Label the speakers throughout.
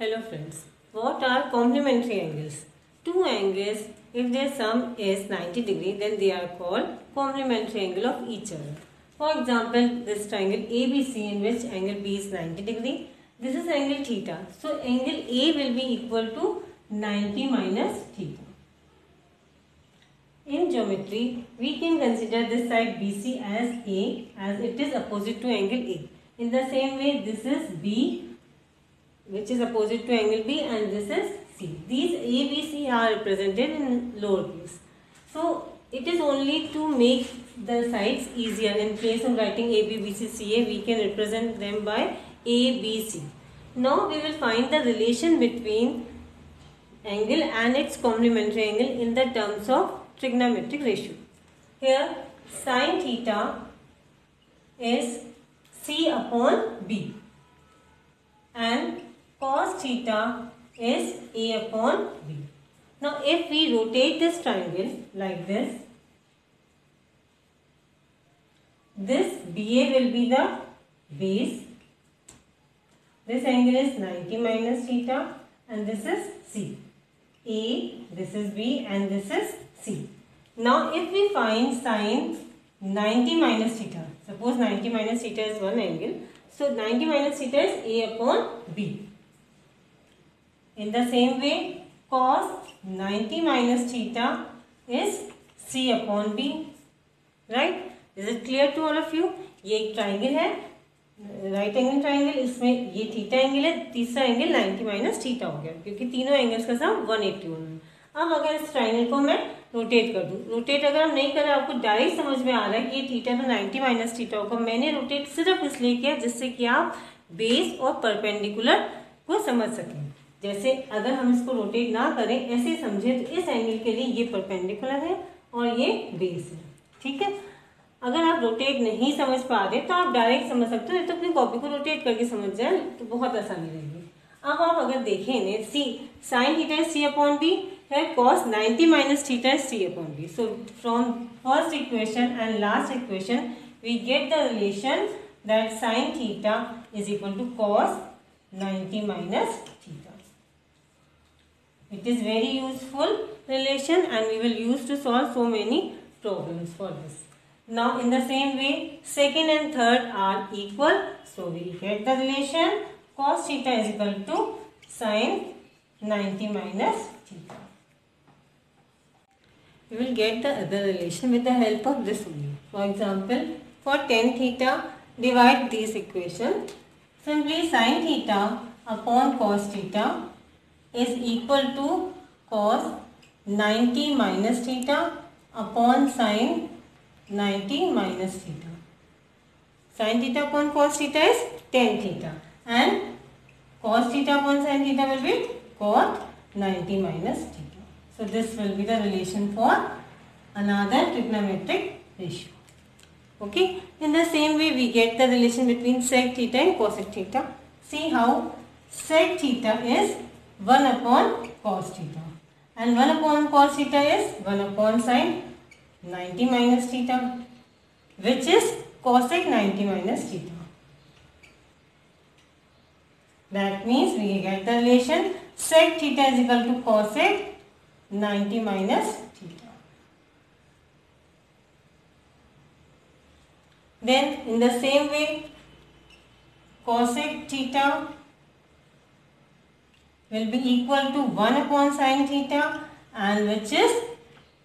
Speaker 1: Hello friends, what are complementary angles? Two angles, if their sum is 90 degree, then they are called complementary angle of each other. For example, this triangle ABC in which angle B is 90 degree. This is angle theta. So angle A will be equal to 90 minus theta. In geometry, we can consider this side BC as A as it is opposite to angle A. In the same way, this is B which is opposite to angle B and this is C. These A, B, C are represented in lowercase. So it is only to make the sides easier. In place of writing A, B, B, C, C, A, we can represent them by A, B, C. Now we will find the relation between angle and its complementary angle in the terms of trigonometric ratio. Here sin theta is C upon B and cos theta is A upon B. Now if we rotate this triangle like this BA will be the base. This angle is 90 minus theta and this is C. A, this is B and this is C. Now if we find sin 90 minus theta, suppose 90 minus theta is one angle. So 90 minus theta is A upon B. In the same way, cos 90 minus theta is C upon B. Right? Is it clear to all of you? ये एक triangle है, right angle triangle, इसमें ये theta angle है, तीसरा angle 90 minus theta हो गया क्योंकि तीनों एंगल्स का सम 180 होना है. अब अगर इस ट्राइंगल को मैं रोटेट कर दूं, रोटेट अगर हम नहीं करें, आपको डायरेक्ट समझ में आ रहा है कि ये थीटा तो 90 माइनस थीटा होगा. मैंने रोटेट सिर्फ इसलिए किया जिससे कि आप बेस और परपेंडिकुलर को समझ सकें. जैसे अगर हम इसको रोटेट ना करें, ऐसे समझे तो इस एंगल के लिए ये परपेंडिकुलर है और ये बेस है. ठीक है. अगर आप रोटेट नहीं समझ पा रहे तो आप डायरेक्ट समझ सकते हो, तो अपनी कॉपी को रोटेट करके समझ जाए तो बहुत आसानी रहेगी. अब आप अगर देखें इन्हें, see sine theta is C upon B है, cos 90 minus theta is C upon B. So from first equation and last equation we get the relation that sine theta is equal to cos 90 minus theta. It is very useful relation and we will use to solve so many problems for this. Now in the same way, second and third are equal. So we get the relation cos theta is equal to sin 90 minus theta. We will get the other relation with the help of this only. For example, for tan theta, divide this equation. Simply sin theta upon cos theta is equal to cos 90 minus theta upon sin 90 minus theta. Sin theta upon cos theta is tan theta and cos theta upon sin theta will be cot 90 minus theta. So this will be the relation for another trigonometric ratio. Okay. In the same way we get the relation between sec theta and cosec theta. See how sec theta is 1 upon cos theta and 1 upon cos theta is 1 upon sin 90 minus theta, which is cosec 90 minus theta. That means we get the relation sec theta is equal to cosec 90 minus theta. Then in the same way, cosec theta will be equal to 1 upon sin theta and which is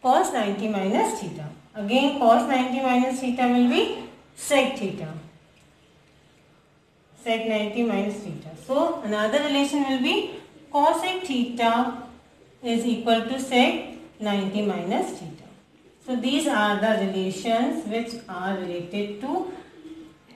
Speaker 1: cos 90 minus theta. Again cos 90 minus theta will be sec theta. Sec 90 minus theta. So another relation will be cosec theta is equal to sec 90 minus theta. So these are the relations which are related to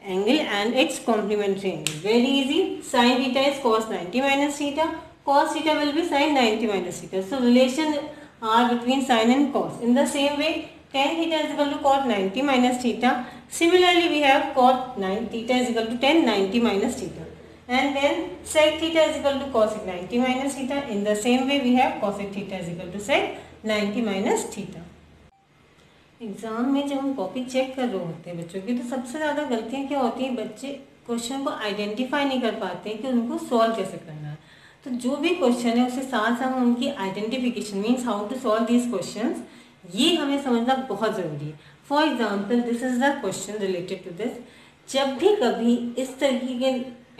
Speaker 1: angle and its complementary angle. Very easy. Sin theta is cos 90 minus theta. Cos theta will be sin 90 minus theta. So relation are between sin and cos. In the same way, tan theta is equal to cot 90 minus theta. Similarly, we have cot 9 theta is equal to tan 90 minus theta. And then sec theta is equal to cosec 90 minus theta. In the same way, we have cosec theta is equal to sec 90 minus theta. Exam में जब हम copy check कर रहे होते हैं बच्चों की, तो सबसे ज़्यादा गलतियाँ क्या होती हैं, बच्चे क्वेश्चन को आइडेंटिफाई नहीं कर पाते हैं कि उनको सॉल्व कैसे करना है. तो जो भी क्वेश्चन है उसके साथ साथ उनकी identification means how to solve these questions, ये हमें समझना बहुत ज़रूरी है। For example this is the question related to this. जब भी कभी इस तरीके के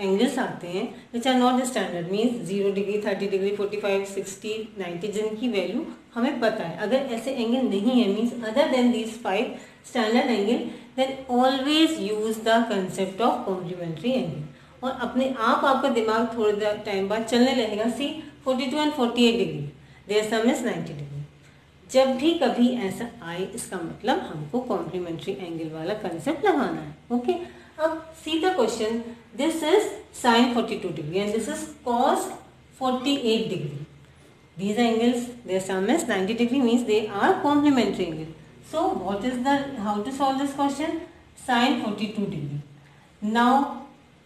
Speaker 1: एंगल्स आते हैं which are not standard means 0 degree 30 degree 45 60 90 जिनकी वैल्यू हमें पता है, अगर ऐसे एंगल नहीं है means other than these 5 standard angle, then always use the concept of complementary angle. और अपने आप आपका दिमाग थोड़े टाइम बाद चलने लगेगा। See 42 and 48 degree, their sum is 90 degree. जब भी कभी ऐसा आए इसका मतलब हमको कॉम्प्लीमेंट्री एंगल वाला कंसेप्ट लगाना है। ओके, अब see the question, this is sin 42 degree and this is cos 48 degree. These angles, their sum is 90 degree means they are complementary angle. So what is the, how to solve this question? Sin 42 degree. Now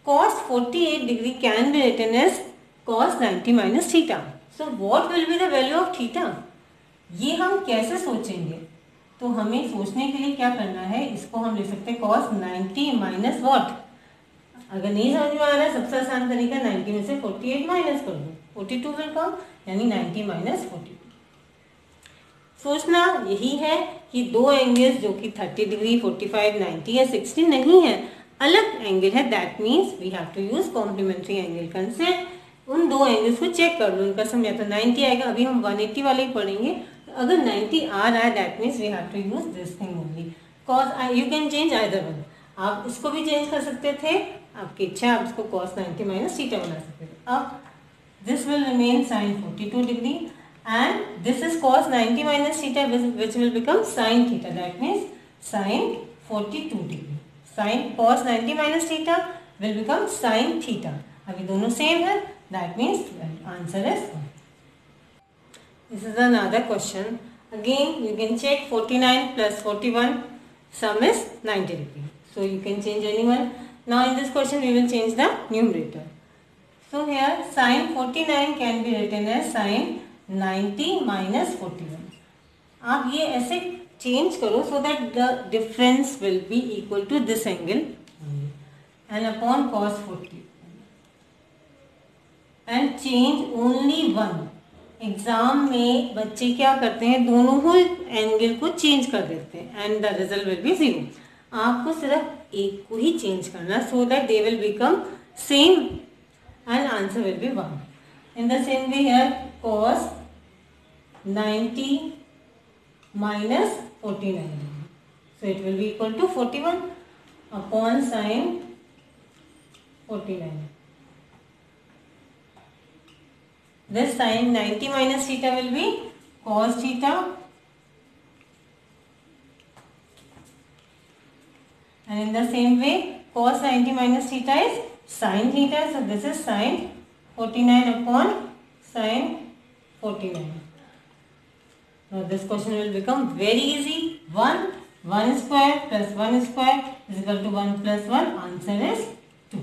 Speaker 1: cos 48 degree can be written as cos 90 minus theta. So what will be the value of theta? ये हम कैसे सोचेंगे? तो हमें सोचने के लिए क्या करना है, इसको हम लिख सकते हैं cos 90 minus what? अगर नहीं समझ में आ रहा है सबसे आसान तरीका 90 में से 48 माइनस कर दो, 42 विल कम, यानी 90 माइनस 42। सोचना यही है कि दो एंगल्स जो कि 30 डिग्री 45 90 या 60 नहीं है, अलग एंगल है, that means we have to use complementary angle concept. उन दो एंगल्स को चेक कर लो, उनका सम या तो 90 आएगा, अभी हम 180 वाले ही पढ़ेंगे, अगर 90 आ रहा है that means we have to use this thing only. Cos you can change either one, आप इसको भी चेंज कर सकते थे, आपकी इच्छा, आप इसको cos 90 माइनस थीटा बना सकते थे। अब this will remain sin 42 degree and this is cos 90 minus theta which will become sin theta, that means sin 42 degree. sin cos 90 minus theta will become sin theta. अभी दोनों same है, that means answer is 1। This is another question, again you can check 49 plus 41 sum is 90 degree. So you can change anyone. Now in this question we will change the numerator. So here sin 49 can be written as sin 90 minus 41. आप ये ऐसे change करो so that the difference will be equal to this angle and upon cos 40 and change only one. Exam में बच्चे क्या करते हैं, दोनों ही एंगल को चेंज कर देते हैं and the result will be 0। आपको सिर्फ एक को ही चेंज करना so that they will become same and answer will be 1। In the same way here cos 90 minus 49 so it will be equal to 41 upon sin 49. This sin 90 minus theta will be cos theta and in the same way cos 90 minus theta is sin theta, so this is sin 49 upon sin 49. Now this question will become very easy. 1 square plus 1 square is equal to 1 plus 1, answer is 2.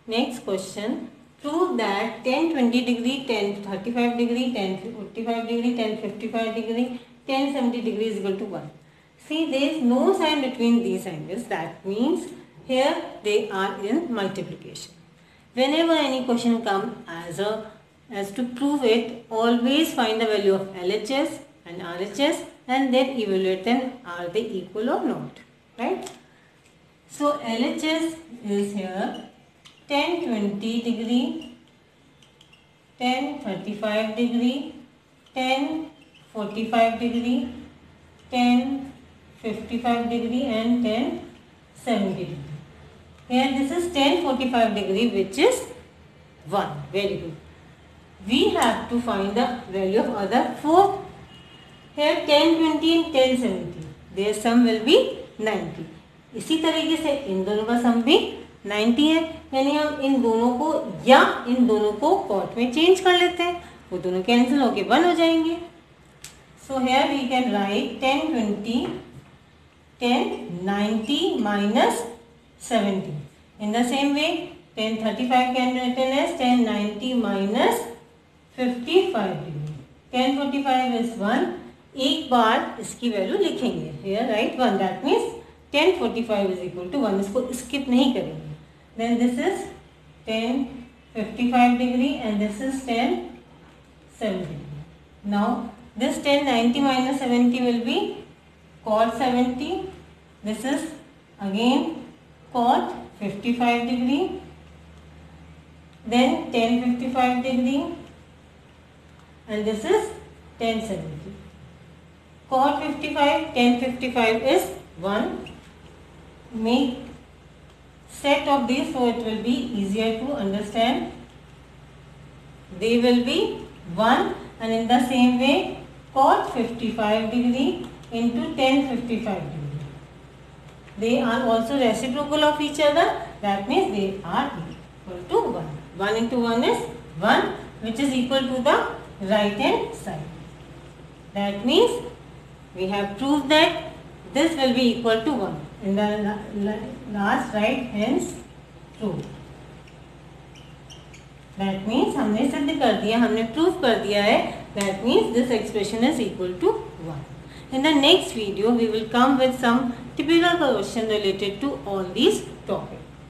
Speaker 1: Next question, prove that tan 20 degree, tan 35 degree, tan 45 degree, tan 55 degree, tan 70 degree is equal to 1. See, there is no sign between these angles. That means here they are in multiplication. Whenever any question comes as to prove it, always find the value of LHS and RHS and then evaluate them. Are they equal or not? Right? So LHS is here tan 20 degree, tan 35 degree, tan 45 degree, tan 55 degree and tan 70 degree. Here this is tan 45 degree which is 1. Very good. We have to find the value of other 4. Here tan 20 and tan 70. Their sum will be 90. इसी तरीके से इन दोनों का सम भी 90 है, यानी हम इन दोनों को या इन दोनों को कॉट में चेंज कर लेते हैं, वो दोनों कैंसिल होके 1 हो जाएंगे। So here we can write tan 20 tan 90 minus 70. In the same way tan 35 can be written as tan 90 minus 55 degree. tan 45 is 1. एक बार इसकी वैल्यू लिखेंगे, here write 1, that means tan 45 is equal to 1. इसको skip नहीं करेंगे। Then this is tan 55 degree and this is tan 70. Now this tan 90 minus 70 will be cot 70. This is again cot 55 degree. Then tan 55 degree and this is tan 70. Cot 55, tan 55 is 1. Make set of these so it will be easier to understand. They will be 1 and in the same way cot 55 degree into tan 55 degree. They are also reciprocal of each other. That means they are equal to 1. 1 into 1 is 1 which is equal to the right hand side. That means we have proved that this will be equal to 1 in the last right, hence true. That means हमने सिद्ध कर दिया, हमने prove कर दिया है. That means this expression is equal to 1. In the next video we will come with some typical question related to all these topics.